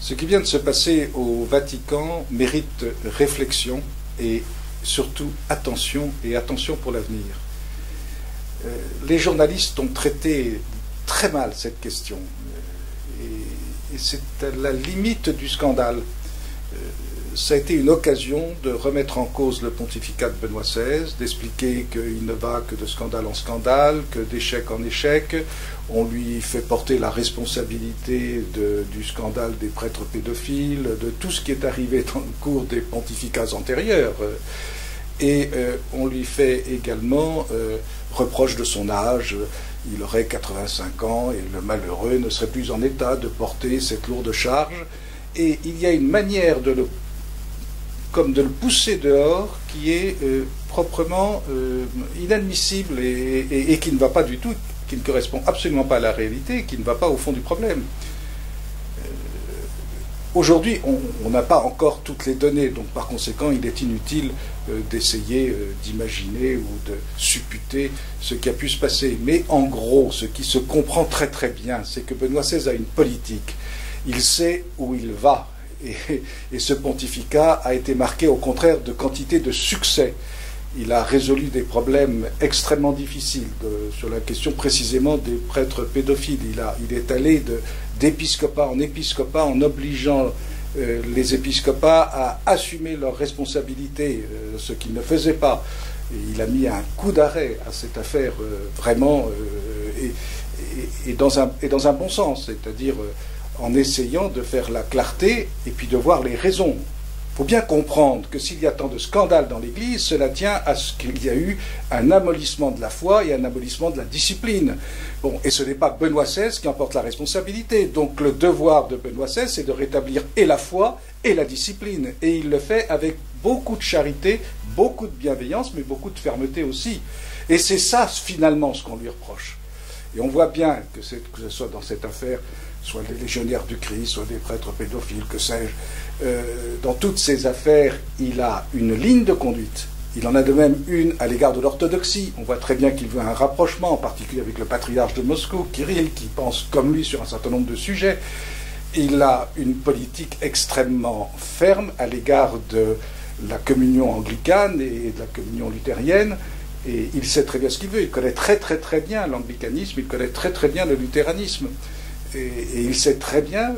Ce qui vient de se passer au Vatican mérite réflexion et surtout attention, et attention pour l'avenir. Les journalistes ont traité très mal cette question, et c'est à la limite du scandale. Ça a été une occasion de remettre en cause le pontificat de Benoît XVI, d'expliquer qu'il ne va que de scandale en scandale, que d'échec en échec. On lui fait porter la responsabilité du scandale des prêtres pédophiles, de tout ce qui est arrivé dans le cours des pontificats antérieurs. Et on lui fait également reproche de son âge. Il aurait 85 ans et le malheureux ne serait plus en état de porter cette lourde charge. Et il y a une manière de le pousser dehors qui est proprement inadmissible et qui ne va pas du tout, qui ne correspond absolument pas à la réalité, qui ne va pas au fond du problème. Aujourd'hui, on n'a pas encore toutes les données, donc par conséquent, il est inutile d'essayer d'imaginer ou de supputer ce qui a pu se passer. Mais en gros, ce qui se comprend très très bien, c'est que Benoît XVI a une politique. Il sait où il va. Et ce pontificat a été marqué au contraire de quantité de succès. Il a résolu des problèmes extrêmement difficiles sur la question précisément des prêtres pédophiles. Il est allé d'épiscopat en épiscopat en obligeant les épiscopats à assumer leurs responsabilités, ce qu'ils ne faisaient pas. Et il a mis un coup d'arrêt à cette affaire vraiment et dans un bon sens, c'est-à-dire en essayant de faire la clarté et puis de voir les raisons. Il faut bien comprendre que s'il y a tant de scandales dans l'Église, cela tient à ce qu'il y a eu un amollissement de la foi et un amollissement de la discipline. Bon, et ce n'est pas Benoît XVI qui en porte la responsabilité. Donc le devoir de Benoît XVI, c'est de rétablir et la foi et la discipline. Et il le fait avec beaucoup de charité, beaucoup de bienveillance, mais beaucoup de fermeté aussi. Et c'est ça, finalement, ce qu'on lui reproche. Et on voit bien que ce soit dans cette affaire, soit les légionnaires du Christ, soit des prêtres pédophiles, que sais-je, dans toutes ces affaires, il a une ligne de conduite. Il en a de même une à l'égard de l'orthodoxie. On voit très bien qu'il veut un rapprochement, en particulier avec le patriarche de Moscou, Kirill, qui pense comme lui sur un certain nombre de sujets. Il a une politique extrêmement ferme à l'égard de la communion anglicane et de la communion luthérienne. Et il sait très bien ce qu'il veut. Il connaît très très très bien l'anglicanisme, il connaît très très bien le luthéranisme. Et il sait très bien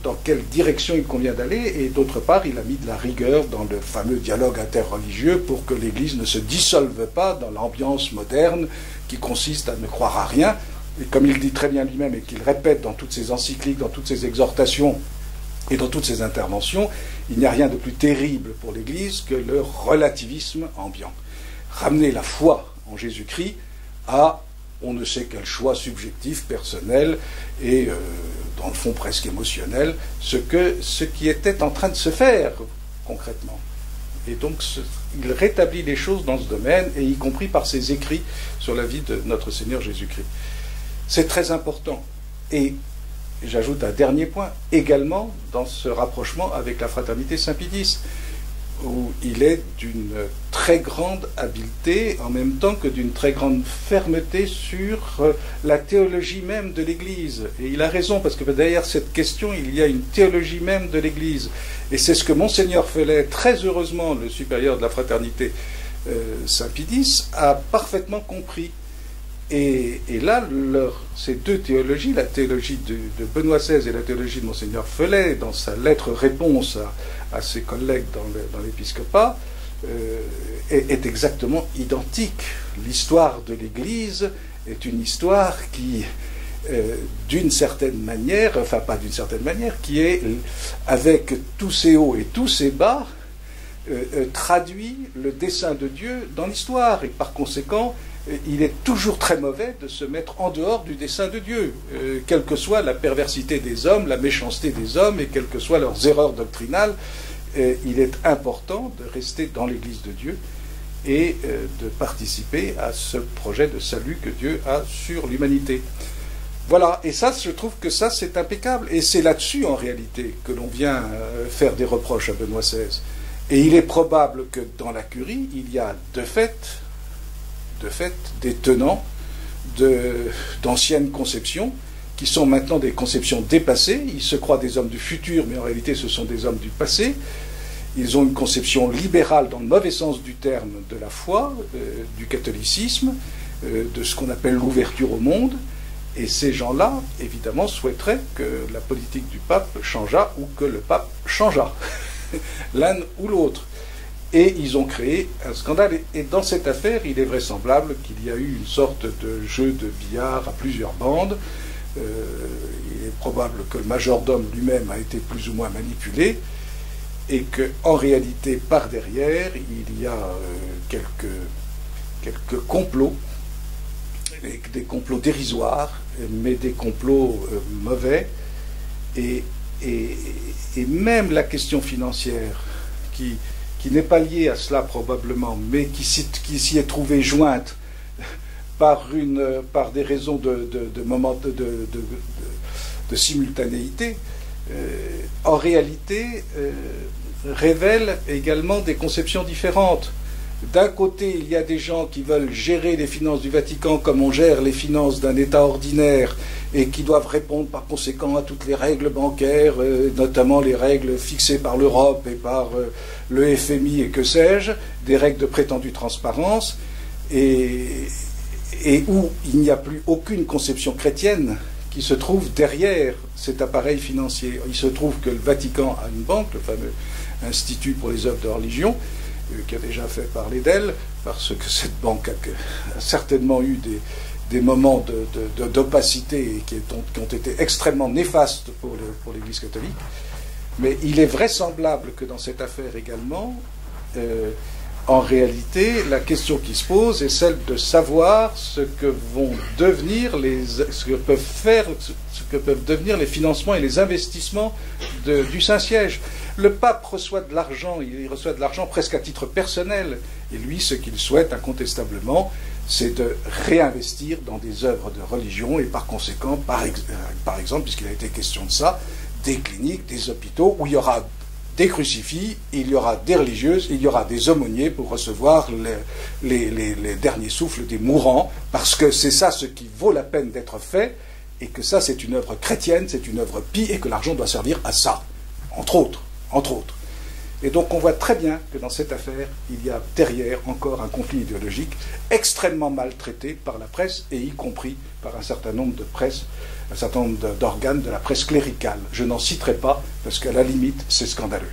dans quelle direction il convient d'aller, et d'autre part, il a mis de la rigueur dans le fameux dialogue interreligieux pour que l'Église ne se dissolve pas dans l'ambiance moderne qui consiste à ne croire à rien. Et comme il dit très bien lui-même et qu'il répète dans toutes ses encycliques, dans toutes ses exhortations et dans toutes ses interventions, il n'y a rien de plus terrible pour l'Église que le relativisme ambiant. Ramener la foi en Jésus-Christ à on ne sait quel choix subjectif, personnel et dans le fond presque émotionnel, ce qui était en train de se faire concrètement. Et donc il rétablit les choses dans ce domaine, et y compris par ses écrits sur la vie de notre Seigneur Jésus-Christ. C'est très important. Et j'ajoute un dernier point, également dans ce rapprochement avec la fraternité Saint-Pédis, où il est d'une très grande habileté, en même temps que d'une très grande fermeté sur la théologie même de l'Église. Et il a raison, parce que derrière cette question, il y a une théologie même de l'Église. Et c'est ce que Monseigneur Felet, très heureusement, le supérieur de la fraternité Saint-Pédis, a parfaitement compris. Et là, ces deux théologies, la théologie de Benoît XVI et la théologie de Monseigneur Felet, dans sa lettre-réponse à ses collègues dans l'épiscopat, est exactement identique. L'histoire de l'Église est une histoire qui, d'une certaine manière, enfin pas d'une certaine manière, qui est, avec tous ses hauts et tous ses bas, traduit le dessein de Dieu dans l'histoire. Et par conséquent, il est toujours très mauvais de se mettre en dehors du dessein de Dieu, quelle que soit la perversité des hommes, la méchanceté des hommes, et quelles que soient leurs erreurs doctrinales. Il est important de rester dans l'Église de Dieu et de participer à ce projet de salut que Dieu a sur l'humanité. Voilà, et ça, je trouve que ça, c'est impeccable. Et c'est là-dessus, en réalité, que l'on vient faire des reproches à Benoît XVI. Et il est probable que dans la curie, il y a de fait des tenants d'anciennes conceptions qui sont maintenant des conceptions dépassées. Ils se croient des hommes du futur, mais en réalité ce sont des hommes du passé. Ils ont une conception libérale dans le mauvais sens du terme de la foi, du catholicisme, de ce qu'on appelle l'ouverture au monde. Et ces gens-là, évidemment, souhaiteraient que la politique du pape changeât ou que le pape changeât, l'un ou l'autre. Et ils ont créé un scandale. Et dans cette affaire, il est vraisemblable qu'il y a eu une sorte de jeu de billard à plusieurs bandes. Il est probable que le majordome lui-même a été plus ou moins manipulé et qu'en réalité, par derrière, il y a quelques complots, des complots dérisoires, mais des complots mauvais. Et même la question financière, qui n'est pas liée à cela probablement, mais qui s'y est trouvée jointe par des raisons de simultanéité, en réalité révèle également des conceptions différentes. D'un côté, il y a des gens qui veulent gérer les finances du Vatican comme on gère les finances d'un État ordinaire et qui doivent répondre par conséquent à toutes les règles bancaires, notamment les règles fixées par l'Europe et par le FMI et que sais-je, des règles de prétendue transparence, et où il n'y a plus aucune conception chrétienne qui se trouve derrière cet appareil financier. Il se trouve que le Vatican a une banque, le fameux Institut pour les œuvres de religion, qui a déjà fait parler d'elle, parce que cette banque a certainement eu des moments d'opacité qui ont été extrêmement néfastes pour l'Église catholique. Mais il est vraisemblable que dans cette affaire également, en réalité, la question qui se pose est celle de savoir ce que peuvent devenir les financements et les investissements du Saint-Siège. Le pape reçoit de l'argent, il reçoit de l'argent presque à titre personnel. Et lui, ce qu'il souhaite incontestablement, c'est de réinvestir dans des œuvres de religion et par conséquent, par exemple, puisqu'il a été question de ça, des cliniques, des hôpitaux où il y aura des crucifix, il y aura des religieuses, il y aura des aumôniers pour recevoir les derniers souffles des mourants, parce que c'est ça ce qui vaut la peine d'être fait, et que ça c'est une œuvre chrétienne, c'est une œuvre pie, et que l'argent doit servir à ça, entre autres. Et donc on voit très bien que dans cette affaire, il y a derrière encore un conflit idéologique extrêmement maltraité par la presse, et y compris par un certain nombre de presse, un certain nombre d'organes de la presse cléricale. Je n'en citerai pas, parce qu'à la limite, c'est scandaleux.